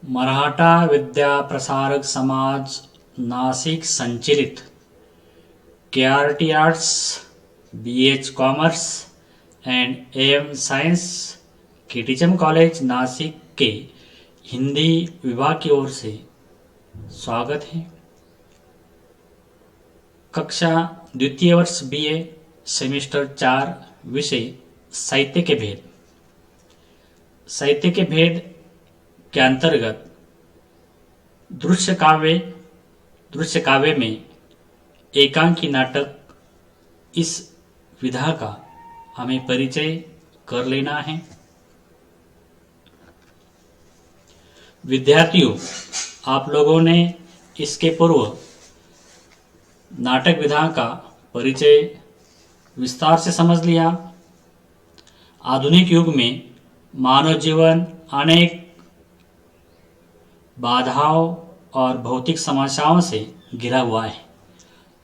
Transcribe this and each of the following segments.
मराठा विद्या प्रसारक समाज नासिक संचलित केआरटी आर्ट्स, बीएच कॉमर्स एंड एएम साइंस केटीचम कॉलेज नासिक के हिंदी विभाग की ओर से स्वागत है। कक्षा द्वितीय वर्ष बीए सेमेस्टर 4 विषय साहित्य के भेद। साहित्य के भेद के अंतर्गत दृश्य काव्य में एकांकी नाटक इस विधा का हमें परिचय कर लेना है। विद्यार्थियों, आप लोगों ने इसके पूर्व नाटक विधा का परिचय विस्तार से समझ लिया। आधुनिक युग में मानव जीवन अनेक बाधाओं और भौतिक समस्याओं से घिरा हुआ है।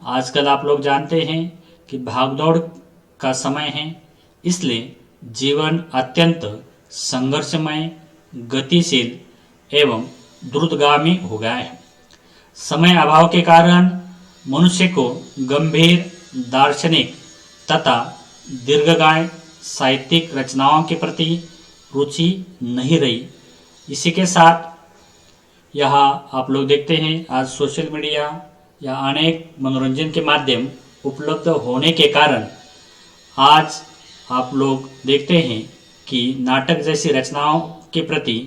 आजकल आप लोग जानते हैं कि भागदौड़ का समय है, इसलिए जीवन अत्यंत संघर्षमय, गतिशील एवं द्रुतगामी हो गया है। समय अभाव के कारण मनुष्य को गंभीर दार्शनिक तथा दीर्घकाय साहित्यिक रचनाओं के प्रति रुचि नहीं रही। इसी के साथ यहाँ आप लोग देखते हैं आज सोशल मीडिया या अनेक मनोरंजन के माध्यम उपलब्ध होने के कारण आज आप लोग देखते हैं कि नाटक जैसी रचनाओं के प्रति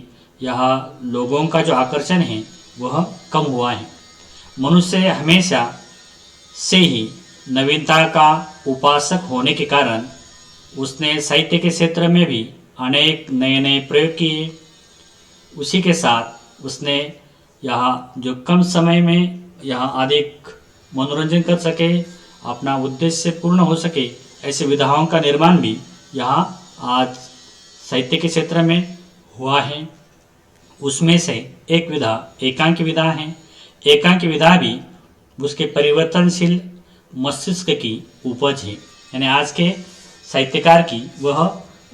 यहाँ लोगों का जो आकर्षण है वह कम हुआ है। मनुष्य हमेशा से ही नवीनता का उपासक होने के कारण उसने साहित्य के क्षेत्र में भी अनेक नए नए प्रयोग किए। उसी के साथ उसने यहाँ जो कम समय में यहाँ अधिक मनोरंजन कर सके, अपना उद्देश्य पूर्ण हो सके, ऐसे विधाओं का निर्माण भी यहाँ आज साहित्य के क्षेत्र में हुआ है। उसमें से एक विधा एकांकी विधा है। एकांकी विधा भी उसके परिवर्तनशील मस्तिष्क की उपज है, यानी आज के साहित्यकार की वह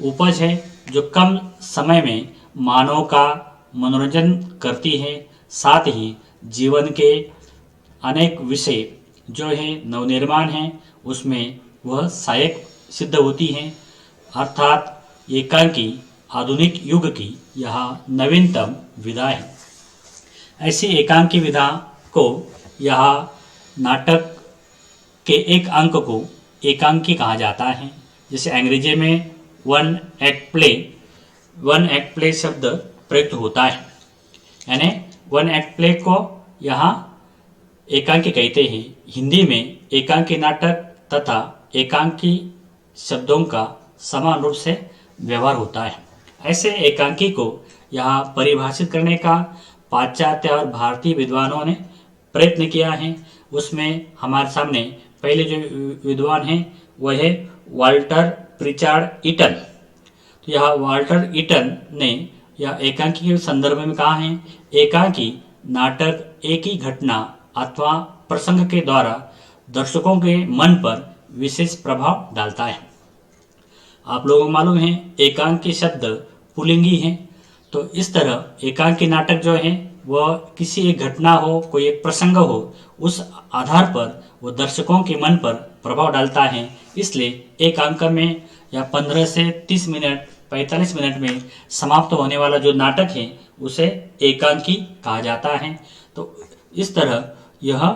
उपज है जो कम समय में मानव का मनोरंजन करती है। साथ ही जीवन के अनेक विषय जो है नवनिर्माण है उसमें वह सहायक सिद्ध होती हैं। अर्थात एकांकी आधुनिक युग की यह नवीनतम विधा है। ऐसी एकांकी विधा को यह नाटक के एक अंक को एकांकी कहा जाता है। जैसे अंग्रेजी में वन एक्ट प्ले शब्द प्रयुक्त होता है, यानी वन एक्ट प्ले को यहाँ एकांकी कहते हैं। हिंदी में एकांकी नाटक तथा एकांकी शब्दों का समान रूप से व्यवहार होता है। ऐसे एकांकी को यहाँ परिभाषित करने का पाश्चात्य और भारतीय विद्वानों ने प्रयत्न किया है। उसमें हमारे सामने पहले जो विद्वान हैं वह है वाल्टर प्रिचार्ड ईटन। तो यह वाल्टर ईटन ने यह एकांकी के संदर्भ में कहा है, एकांकी नाटक एक ही घटना अथवा प्रसंग के द्वारा दर्शकों के मन पर विशेष प्रभाव डालता है। आप लोगों को मालूम है एकांकी शब्द पुल्लिंगी है, तो इस तरह एकांकी नाटक जो है वह किसी एक घटना हो, कोई एक प्रसंग हो, उस आधार पर वो दर्शकों के मन पर प्रभाव डालता है। इसलिए एक अंक में या 15 से 30 मिनट 45 मिनट में समाप्त होने वाला जो नाटक है उसे एकांकी कहा जाता है। तो इस तरह यह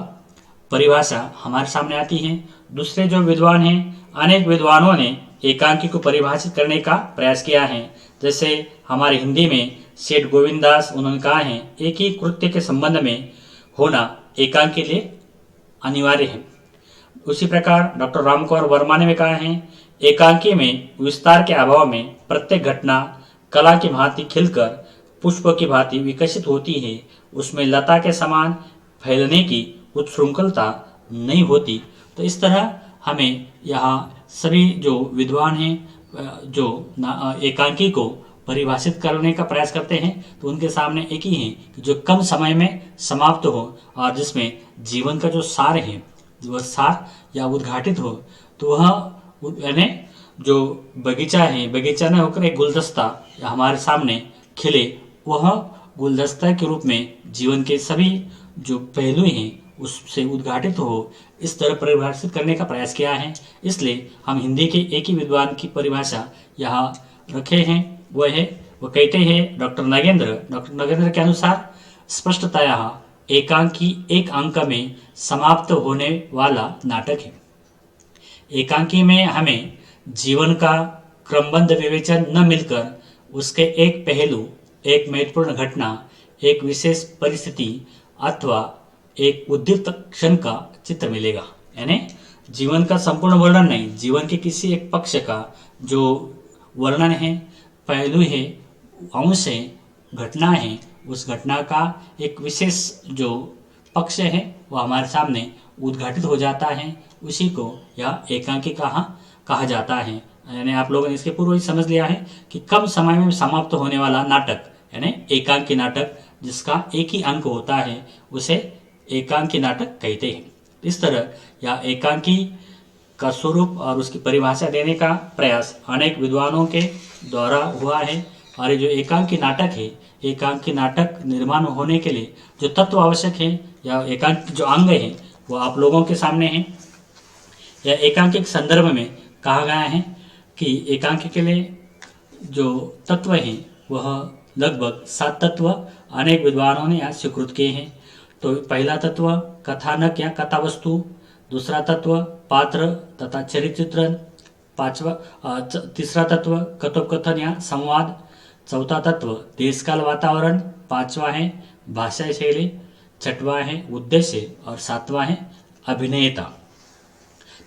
परिभाषा हमारे सामने आती है। दूसरे जो विद्वान हैं, अनेक विद्वानों ने एकांकी को परिभाषित करने का प्रयास किया है। जैसे हमारे हिंदी में सेठ गोविंद दास, उन्होंने कहा है एक ही कृत्य के संबंध में होना एकांकी के लिए अनिवार्य है। उसी प्रकार डॉक्टर रामकुमार वर्मा ने भी कहा है एकांकी में विस्तार के अभाव में प्रत्येक घटना कला की भांति खिलकर पुष्प की भांति विकसित होती है, उसमें लता के समान फैलने की उत्शृंखलता नहीं होती। तो इस तरह हमें यहाँ सभी जो विद्वान हैं जो एकांकी को परिभाषित करने का प्रयास करते हैं, तो उनके सामने एक ही है कि जो कम समय में समाप्त हो और जिसमें जीवन का जो सार है वह सार या उद्घाटित हो। तो वह यानी जो बगीचा है, बगीचा न होकर एक गुलदस्ता हमारे सामने खिले, वह गुलदस्ता के रूप में जीवन के सभी जो पहलू हैं उससे उद्घाटित हो, इस तरह परिभाषित करने का प्रयास किया है। इसलिए हम हिंदी के एक ही विद्वान की परिभाषा यहाँ रखे हैं। वो कहते हैं डॉक्टर नगेंद्र के अनुसार स्पष्टतया एकांकी एक अंक में समाप्त होने वाला नाटक है। एकांकी में हमें जीवन का क्रमबद्ध विवेचन न मिलकर उसके एक पहलू, एक महत्वपूर्ण घटना, एक विशेष परिस्थिति अथवा एक उद्दीप्त क्षण का चित्र मिलेगा। यानी जीवन का संपूर्ण वर्णन नहीं, जीवन के किसी एक पक्ष का जो वर्णन है, पहलू है, अंश है, घटना है, उस घटना का एक विशेष जो पक्ष है वह हमारे सामने उद्घाटित हो जाता है। उसी को यह एकांकी कहा जाता है। यानी आप लोगों ने इसके पूर्व ही समझ लिया है कि कम समय में समाप्त होने वाला नाटक यानी एकांकी नाटक, जिसका एक ही अंक होता है, उसे एकांकी नाटक कहते हैं। इस तरह यह एकांकी का स्वरूप और उसकी परिभाषा देने का प्रयास अनेक विद्वानों के द्वारा हुआ है। और ये जो एकांकी नाटक है, एकांकी नाटक निर्माण होने के लिए जो तत्व आवश्यक है या एकांकी जो अंग है वो आप लोगों के सामने है। यह एकांकी के संदर्भ में कहा गया है कि एकांकी के लिए जो तत्व हैं वह लगभग 7 तत्व अनेक विद्वानों ने यहाँ स्वीकृत किए हैं। तो पहला तत्व कथानक या कथा वस्तु, दूसरा तत्व पात्र तथा चरित्र चित्रण, तीसरा तत्व कथोपकथन या संवाद, चौथा तत्व देश काल वातावरण, पांचवा है भाषा शैली, छठवा है उद्देश्य और सातवां है अभिनेता।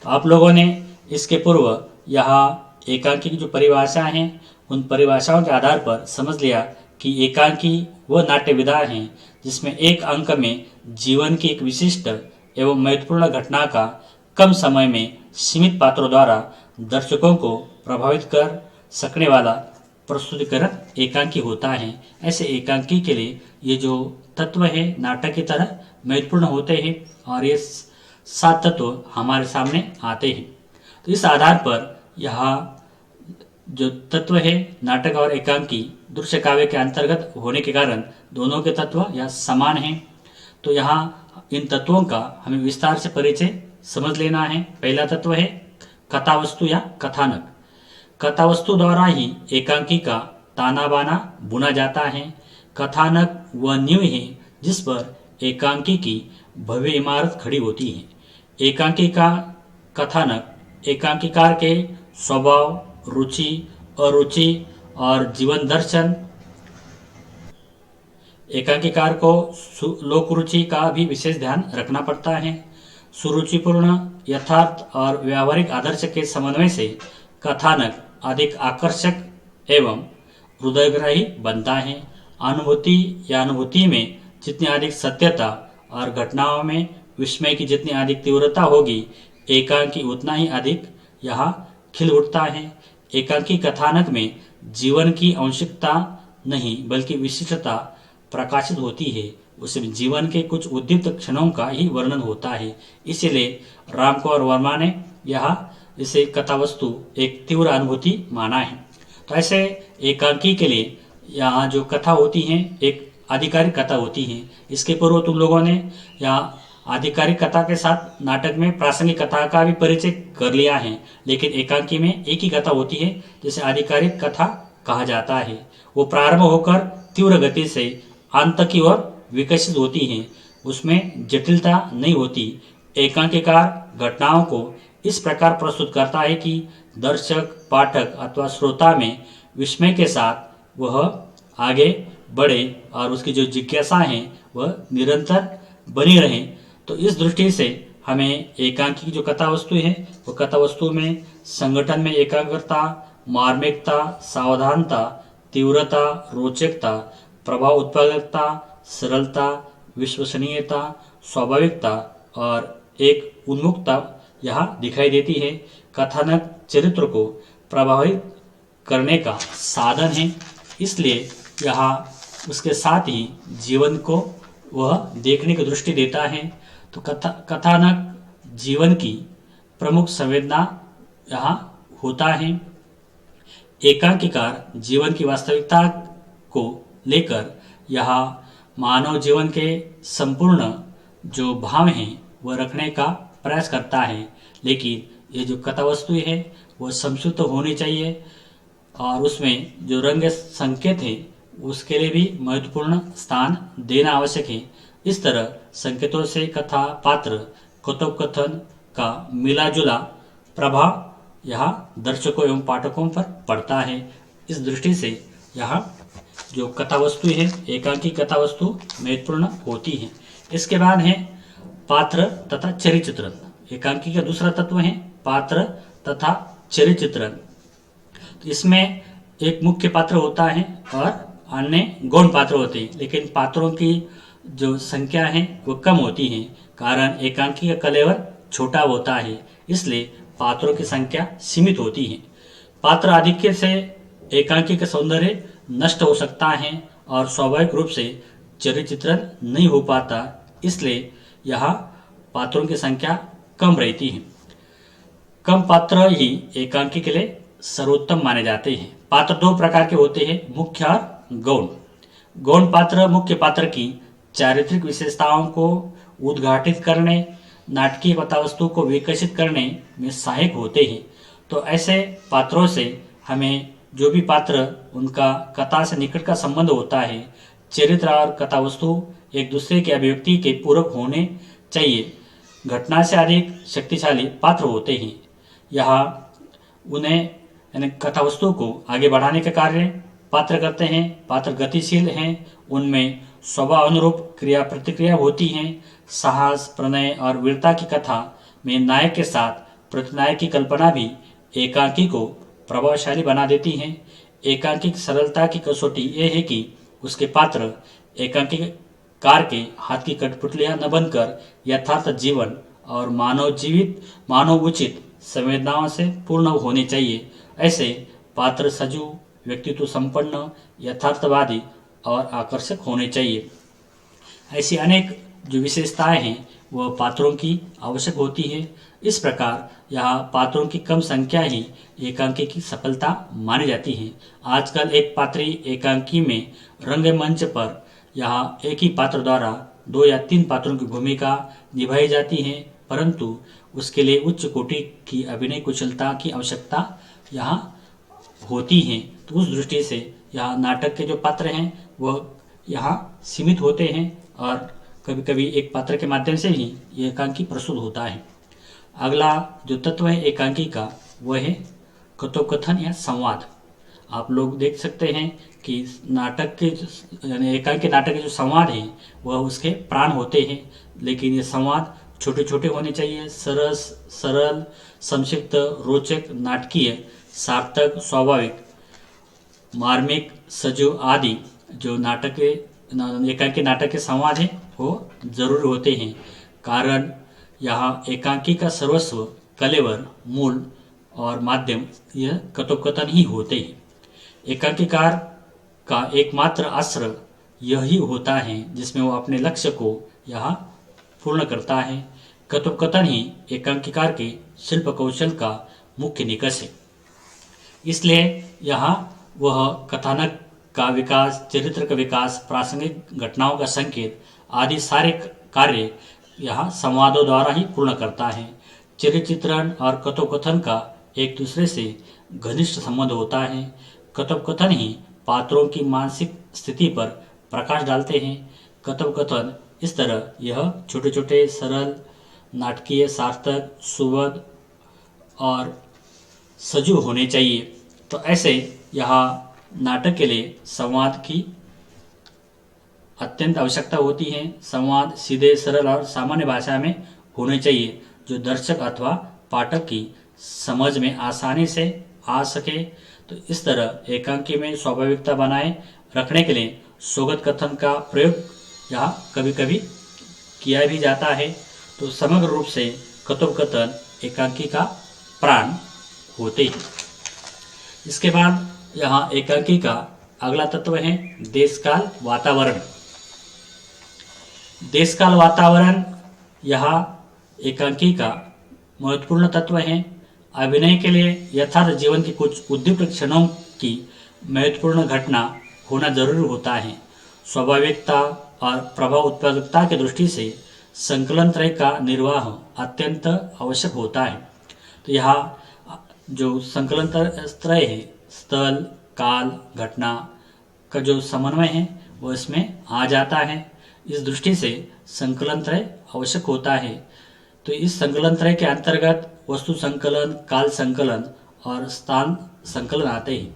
तो आप लोगों ने इसके पूर्व यहाँ एकांकी की जो परिभाषा है उन परिभाषाओं के आधार पर समझ लिया कि एकांकी वह नाट्य विधा है जिसमें एक अंक में जीवन की एक विशिष्ट एवं महत्वपूर्ण घटना का कम समय में सीमित पात्रों द्वारा दर्शकों को प्रभावित कर सकने वाला प्रस्तुतिकरण एकांकी होता है। ऐसे एकांकी के लिए ये जो तत्व है नाटक की तरह महत्वपूर्ण होते हैं और ये 7 तत्व हमारे सामने आते हैं। तो इस आधार पर यहाँ जो तत्व है नाटक और एकांकी दृश्य काव्य के अंतर्गत होने के कारण दोनों के तत्व यह समान हैं। तो यहाँ इन तत्वों का हमें विस्तार से परिचय समझ लेना है। पहला तत्व है कथा वस्तु या कथानक। कथा वस्तु द्वारा ही एकांकी का ताना बाना बुना जाता है। कथानक वह नींव है जिस पर एकांकी की भव्य इमारत खड़ी होती है। एकांकी का कथानक एकांकीकार के स्वभाव, रुचि, अरुचि और जीवन दर्शन, एकांकीकार को लोक रुचि का भी विशेष ध्यान रखना पड़ता है। सुरुचिपूर्ण, यथार्थ और व्यावहारिक आदर्श के समन्वय से कथानक अधिक आकर्षक एवं हृदयग्राही बनता है। अनुभूति में जितनी अधिक सत्यता और घटनाओं में विस्मय की जितनी अधिक तीव्रता होगी, एकांकी उतना ही अधिक यहाँ खिल उठता है। एकांकी कथानक में जीवन की आंशिकता नहीं बल्कि विशिष्टता प्रकाशित होती है। उसमें जीवन के कुछ उद्दीप्त क्षणों का ही वर्णन होता है। इसीलिए रामकुमार वर्मा ने यहाँ इसे कथा वस्तु एक तीव्र अनुभूति माना है। तो ऐसे एकांकी के लिए यहाँ जो कथा होती है एक आधिकारिक कथा होती है। इसके पूर्व तुम लोगों ने यहाँ आधिकारिक कथा के साथ नाटक में प्रासंगिक कथा का भी परिचय कर लिया है, लेकिन एकांकी में एक ही कथा होती है जिसे आधिकारिक कथा कहा जाता है। वो प्रारंभ होकर तीव्र गति से अंत की ओर विकसित होती है। उसमें जटिलता नहीं होती। एकांकीकार घटनाओं को इस प्रकार प्रस्तुत करता है कि दर्शक, पाठक अथवा श्रोता में विस्मय के साथ वह आगे बढ़े और उसकी जो जिज्ञासा है वह निरंतर बनी रहे। तो इस दृष्टि से हमें एकांकी की जो कथा वस्तु है वो कथा वस्तु में संगठन में एकाग्रता, मार्मिकता, सावधानता, तीव्रता, रोचकता, प्रभाव उत्पादकता, सरलता, विश्वसनीयता, स्वाभाविकता और एक उन्मुखता यहाँ दिखाई देती है। कथानक चरित्र को प्रभावित करने का साधन है, इसलिए यहाँ उसके साथ ही जीवन को वह देखने की दृष्टि देता है। तो कथानक जीवन की प्रमुख संवेदना यहाँ होता है। एकांकीकार जीवन की वास्तविकता को लेकर यहाँ मानव जीवन के संपूर्ण जो भाव हैं वह रखने का प्रयास करता है, लेकिन ये जो कथा वस्तु है वह संक्षिप्त होनी चाहिए और उसमें जो रंग संकेत है उसके लिए भी महत्वपूर्ण स्थान देना आवश्यक है। इस तरह संकेतों से कथा पात्र कथोपकथन का मिला जुला प्रभाव यहाँ दर्शकों एवं पाठकों पर पड़ता है। इस दृष्टि से यहाँ जो कथा वस्तु है, एकांकी कथा वस्तु महत्वपूर्ण होती है। इसके बाद है पात्र तथा चरित्र चित्रण। एकांकी का दूसरा तत्व है पात्र तथा चरित्र चित्रण। तो इसमें एक मुख्य पात्र होता है और अन्य गौण पात्र होते हैं, लेकिन पात्रों की जो संख्या है वो कम होती है, कारण एकांकी का कलेवर छोटा होता है, इसलिए पात्रों की संख्या सीमित होती है। पात्र आधिक्य से एकांकी का सौंदर्य नष्ट हो सकता है और स्वाभाविक रूप से चरित्र चित्रण नहीं हो पाता, इसलिए यहाँ पात्रों की संख्या कम रहती है। कम पात्र ही एकांकी के लिए सर्वोत्तम माने जाते हैं। पात्र दो प्रकार के होते हैं, मुख्य और गौण। गौण पात्र मुख्य पात्र की चारित्रिक विशेषताओं को उद्घाटित करने, नाटकीय कथावस्तु को विकसित करने में सहायक होते हैं। तो ऐसे पात्रों से हमें जो भी पात्र उनका कथा से निकट का संबंध होता है, चरित्र और कथावस्तु एक दूसरे के अभिव्यक्ति के पूरक होने चाहिए। घटना से अधिक शक्तिशाली पात्र होते हैं। यहाँ उन्हें यानी कथावस्तु को आगे बढ़ाने का कार्य पात्र करते हैं। पात्र गतिशील हैं, उनमें स्वभाव अनुरूप क्रिया प्रतिक्रिया होती हैं। साहस, प्रणय और वीरता की कथा में नायक के साथ प्रतिनायक की कल्पना भी एकांकी को प्रभावशाली बना देती है। एकांकी की सरलता की कसौटी यह है कि उसके पात्र एकांकी कार के हाथ की कठपुतलियां न बनकर यथार्थ जीवन और मानव उचित संवेदनाओं से पूर्ण होने चाहिए। ऐसे पात्र सजीव, व्यक्तित्व संपन्न, यथार्थवादी और आकर्षक होने चाहिए। ऐसी अनेक जो विशेषताएं हैं वह पात्रों की आवश्यक होती है। इस प्रकार यहाँ पात्रों की कम संख्या ही एकांकी की सफलता मानी जाती है। आजकल एक पात्री एकांकी में रंगमंच पर यहाँ एक ही पात्र द्वारा 2 या 3 पात्रों की भूमिका निभाई जाती है, परंतु उसके लिए उच्च कोटि की अभिनय कुशलता की आवश्यकता यहाँ होती है। तो उस दृष्टि से यहाँ नाटक के जो पात्र हैं वह यहाँ सीमित होते हैं और कभी कभी एक पात्र के माध्यम से ही ये एकांकी प्रस्तुत होता है। अगला जो तत्व है एकांकी का वह है कथोपकथन या संवाद। आप लोग देख सकते हैं कि नाटक के यानी एकांकी नाटक के जो संवाद हैं वह उसके प्राण होते हैं, लेकिन ये संवाद छोटे छोटे होने चाहिए। सरल, संक्षिप्त, रोचक, नाटकीय, सार्थक, स्वाभाविक, मार्मिक, सजीव आदि जो एकांकी नाटक के संवाद हैं वो जरूरी होते हैं, कारण यहाँ एकांकी का सर्वस्व कलेवर, मूल और माध्यम यह कथोपकथन ही होते हैं। एकांकीकार का एकमात्र आश्रय यही होता है जिसमें वो अपने लक्ष्य को यहाँ पूर्ण करता है। कथोपकथन ही एकांकीकार के शिल्प कौशल का मुख्य निकष है। इसलिए यहाँ वह कथानक का विकास, चरित्र का विकास, प्रासंगिक घटनाओं का संकेत आदि सारे कार्य यहाँ संवादों द्वारा ही पूर्ण करता है। चरित्र चित्रण और कथोपकथन का एक दूसरे से घनिष्ठ संबंध होता है। कथोपकथन ही पात्रों की मानसिक स्थिति पर प्रकाश डालते हैं। कथोपकथन इस तरह यह छोटे छोटे, सरल, नाटकीय, सार्थक, सुबोध और सजीव होने चाहिए। तो ऐसे यहाँ नाटक के लिए संवाद की अत्यंत आवश्यकता होती है। संवाद सीधे, सरल और सामान्य भाषा में होने चाहिए जो दर्शक अथवा पाठक की समझ में आसानी से आ सके। तो इस तरह एकांकी में स्वाभाविकता बनाए रखने के लिए स्वगत कथन का प्रयोग यहाँ कभी कभी किया भी जाता है। तो समग्र रूप से कथोपकथन एकांकी का प्राण होते हैं। इसके बाद यहाँ एकांकी का अगला तत्व है देश काल वातावरण। देश काल वातावरण यहाँ एकांकी का महत्वपूर्ण तत्व है। अभिनय के लिए यथार्थ जीवन की कुछ उद्दीप्त क्षणों की महत्वपूर्ण घटना होना जरूरी होता है। स्वाभाविकता और प्रभाव उत्पादकता की दृष्टि से संकलन त्रय का निर्वाह अत्यंत आवश्यक होता है। तो यहाँ जो संकलन त्रय है, स्थल, काल, घटना का जो समन्वय है वो इसमें आ जाता है। इस दृष्टि से संकलन त्रय आवश्यक होता है। तो इस संकलन त्रय के अंतर्गत वस्तु संकलन, काल संकलन और स्थान संकलन आते हैं।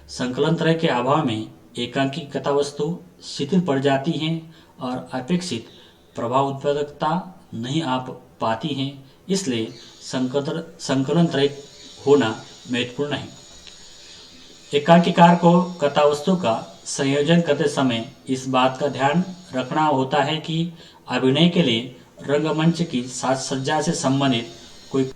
संकलन त्रय के अभाव में एकांकी कथा वस्तु शिथिल पड़ जाती हैं और अपेक्षित प्रभाव उत्पादकता नहीं आ पाती हैं। इसलिए संकलन त्रय होना महत्वपूर्ण है। एकांकीकार को कथा वस्तु का संयोजन करते समय इस बात का ध्यान रखना होता है कि अभिनय के लिए रंगमंच की साज सज्जा से संबंधित कोई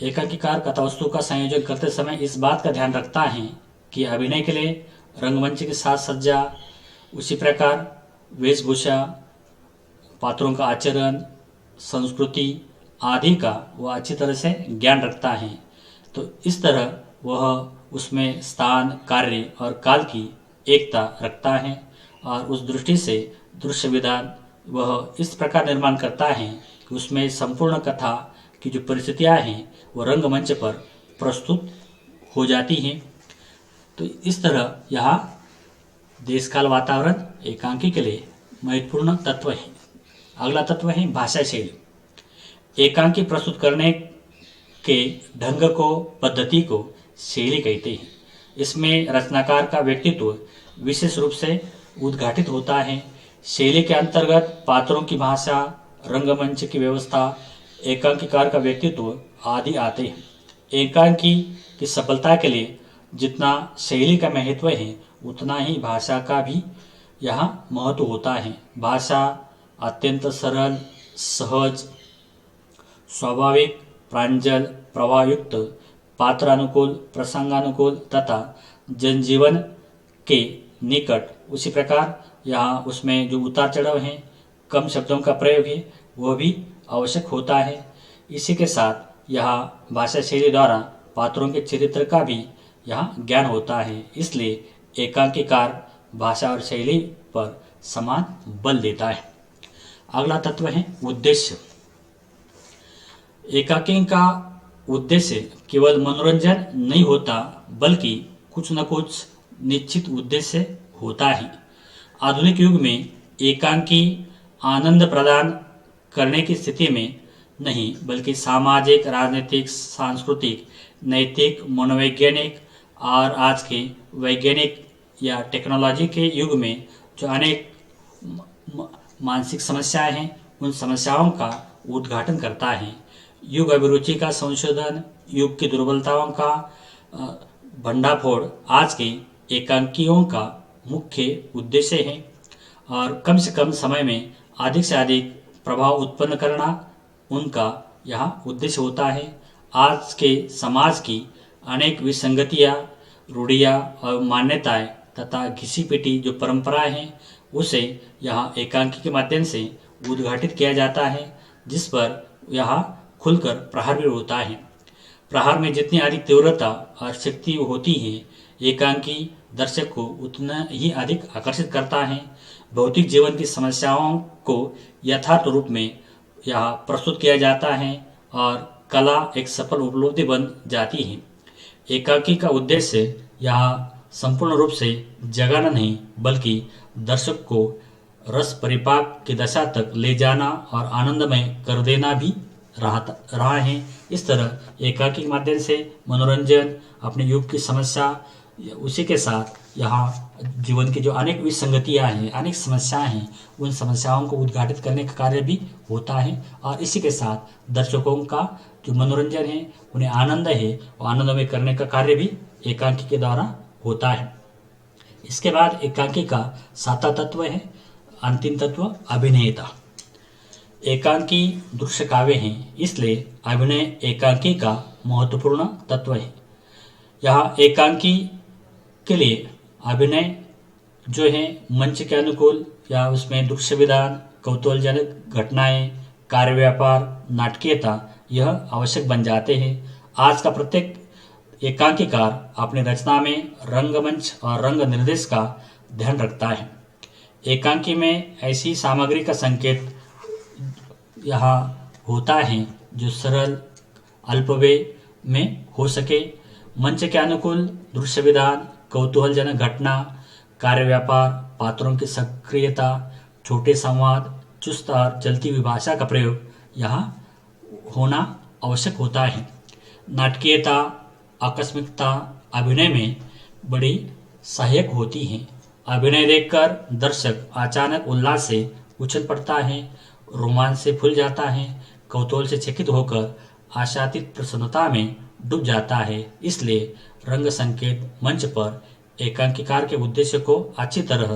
एकांकीकार कथावस्तु का संयोजन करते समय इस बात का ध्यान रखता है कि अभिनय के लिए रंगमंच की साज सज्जा, उसी प्रकार वेशभूषा, पात्रों का आचरण, संस्कृति आदि का वह अच्छी तरह से ज्ञान रखता है। तो इस तरह वह उसमें स्थान, कार्य और काल की एकता रखता है और उस दृष्टि से दृश्य विधान वह इस प्रकार निर्माण करता है कि उसमें संपूर्ण कथा की जो परिस्थितियाँ हैं वह रंगमंच पर प्रस्तुत हो जाती हैं। तो इस तरह यहाँ देश काल वातावरण एकांकी के लिए महत्वपूर्ण तत्व है। अगला तत्व है भाषा शैली। एकांकी प्रस्तुत करने के ढंग को, पद्धति को शैली कहते हैं। इसमें रचनाकार का व्यक्तित्व विशेष रूप से उद्घाटित होता है। शैली के अंतर्गत पात्रों की भाषा, रंगमंच की व्यवस्था, एकांकीकार का व्यक्तित्व आदि आते हैं। एकांकी की सफलता के लिए जितना शैली का महत्व है उतना ही भाषा का भी यहाँ महत्व होता है। भाषा अत्यंत सरल, सहज, स्वाभाविक, प्रांजल, प्रवाहयुक्त, पात्रानुकूल, प्रसंगानुकूल तथा जनजीवन के निकट, उसी प्रकार यहाँ उसमें जो उतार चढ़ाव है, कम शब्दों का प्रयोग है, वह भी आवश्यक होता है। इसी के साथ यहाँ भाषा शैली द्वारा पात्रों के चरित्र का भी यहाँ ज्ञान होता है। इसलिए एकांकीकार भाषा और शैली पर समान बल देता है। अगला तत्व है उद्देश्य। एकांकी का उद्देश्य केवल मनोरंजन नहीं होता बल्कि कुछ न कुछ निश्चित उद्देश्य होता है। आधुनिक युग में एकांकी आनंद प्रदान करने की स्थिति में नहीं बल्कि सामाजिक, राजनीतिक, सांस्कृतिक, नैतिक, मनोवैज्ञानिक और आज के वैज्ञानिक या टेक्नोलॉजी के युग में जो अनेक मानसिक समस्याएं हैं उन समस्याओं का उद्घाटन करता है। युग अभिरुचि का संशोधन, युग की दुर्बलताओं का भंडाफोड़ आज के एकांकियों का मुख्य उद्देश्य है और कम से कम समय में अधिक से अधिक प्रभाव उत्पन्न करना उनका यहाँ उद्देश्य होता है। आज के समाज की अनेक विसंगतियाँ, रूढ़ियाँ और मान्यताएं तथा घिसी पिटी जो परंपराएं हैं उसे यहाँ एकांकी के माध्यम से उद्घाटित किया जाता है, जिस पर यहाँ खुलकर प्रहार भी होता है। प्रहार में जितनी अधिक तीव्रता और शक्ति होती है, एकांकी दर्शक को उतना ही अधिक आकर्षित करता है। भौतिक जीवन की समस्याओं को यथार्थ रूप में यहाँ प्रस्तुत किया जाता है और कला एक सफल उपलब्धि बन जाती है। एकांकी का उद्देश्य यहाँ संपूर्ण रूप से जगाना नहीं बल्कि दर्शक को रस परिपाक की दशा तक ले जाना और आनंदमय कर देना भी रहा है। इस तरह एकांकी के माध्यम से मनोरंजन, अपने युग की समस्या, उसी के साथ यहाँ जीवन की जो अनेक विसंगतियाँ हैं, अनेक समस्याएं हैं, उन समस्याओं को उद्घाटित करने का कार्य भी होता है और इसी के साथ दर्शकों का जो मनोरंजन है, उन्हें आनंद है, वो आनंदमय करने का कार्य भी एकांकी के द्वारा होता है। इसके बाद एकांकी का सातवां तत्व है, अंतिम तत्व, अभिनेता। एकांकी दृश्य काव्य हैं, इसलिए अभिनय एकांकी का महत्वपूर्ण तत्व है। यहाँ एकांकी के लिए अभिनय जो है मंच के अनुकूल या उसमें दृश्य विधान, कौतूहलजनक घटनाएं, कार्य व्यापार, नाटकीयता यह आवश्यक बन जाते हैं। आज का प्रत्येक एकांकीकार अपनी रचना में रंगमंच और रंग निर्देश का ध्यान रखता है। एकांकी में ऐसी सामग्री का संकेत यहाँ होता है जो सरल अल्पव्यय में हो सके। मंच के अनुकूल दृश्य विधान, कौतूहलजनक घटना, कार्य व्यापार, पात्रों की सक्रियता, छोटे संवाद, चुस्त और चलती हुई भाषा का प्रयोग यहाँ होना आवश्यक होता है। नाटकीयता, आकस्मिकता अभिनय में बड़ी सहायक होती है। अभिनय देखकर दर्शक अचानक उल्लास से उछल पड़ता है, रोमांच से फूल जाता है, कौतूहल से चकित होकर आशातीत प्रसन्नता में डूब जाता है। इसलिए रंग संकेत मंच पर एकांकीकार के उद्देश्य को अच्छी तरह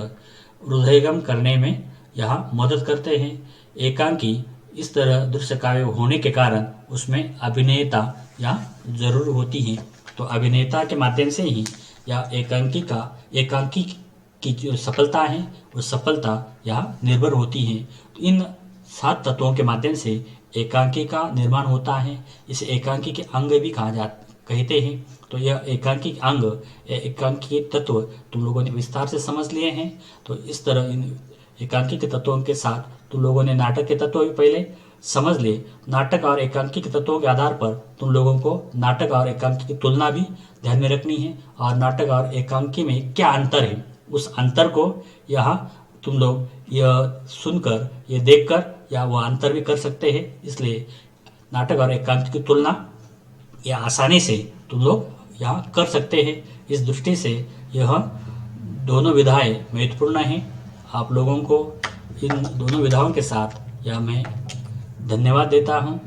हृदयंगम करने में यहाँ मदद करते हैं। एकांकी इस तरह दृश्य काव्य होने के कारण उसमें अभिनेता यहाँ जरूर होती है। तो अभिनेता के माध्यम से ही यह एकांकी की जो सफलता है वो सफलता यहाँ निर्भर होती है। तो इन 7 तत्वों के माध्यम से एकांकी का निर्माण होता है। इसे एकांकी के अंग भी कहते हैं। तो यह एकांकी अंग, एकांकी तत्व तुम लोगों ने विस्तार से समझ लिए हैं। तो इस तरह इन एकांकी के तत्वों के साथ तुम लोगों ने नाटक के तत्व भी पहले समझ लिए। नाटक और एकांकी के तत्वों के आधार पर तुम लोगों को नाटक और एकांकी की तुलना भी ध्यान में रखनी है और नाटक और एकांकी में क्या अंतर है उस अंतर को यहाँ तुम लोग यह सुनकर, ये देखकर या वह अंतर भी कर सकते हैं। इसलिए नाटक और एकांकी की तुलना या आसानी से तुम लोग यहाँ कर सकते हैं। इस दृष्टि से यह दोनों विधाएं महत्वपूर्ण हैं। आप लोगों को इन दोनों विधाओं के साथ यह मैं धन्यवाद देता हूँ।